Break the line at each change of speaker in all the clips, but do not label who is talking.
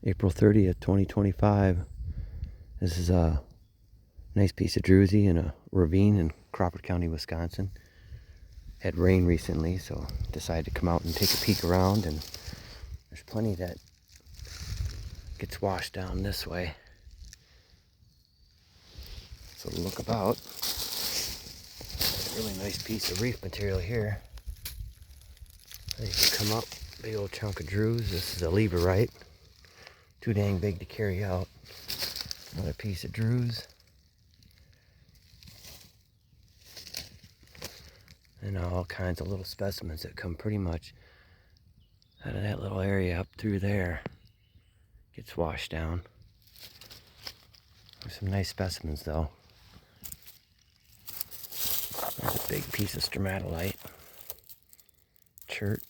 April 30th, 2025. This is a nice piece of druzy in a ravine in Crawford County, Wisconsin. Had rain recently, so decided to come out and take a peek around, and there's plenty that gets washed down this way. So look about. A really nice piece of reef material here. You can come up, big old chunk of druze. This is a leverite. Too dang big to carry out. Another piece of druze. And all kinds of little specimens that come pretty much out of that little area up through there. Gets washed down. There's some nice specimens though. There's a big piece of stromatolite. Chert.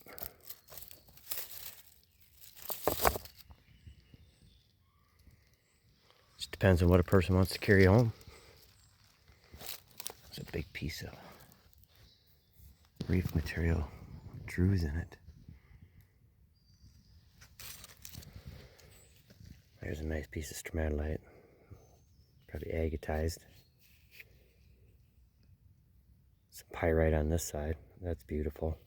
Just depends on what a person wants to carry home. There's a big piece of reef material, druze in it. There's a nice piece of stromatolite, probably agatized. Some pyrite on this side, that's beautiful.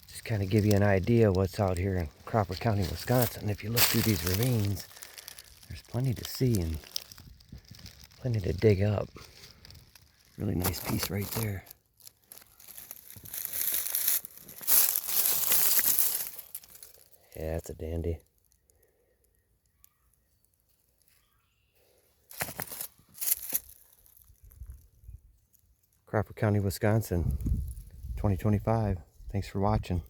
Just kind of give you an idea what's out here in Crawford County, Wisconsin. If you look through these ravines, there's plenty to see and plenty to dig up. Really nice piece right there. Yeah, that's a dandy. Crawford County, Wisconsin, 2025. Thanks for watching.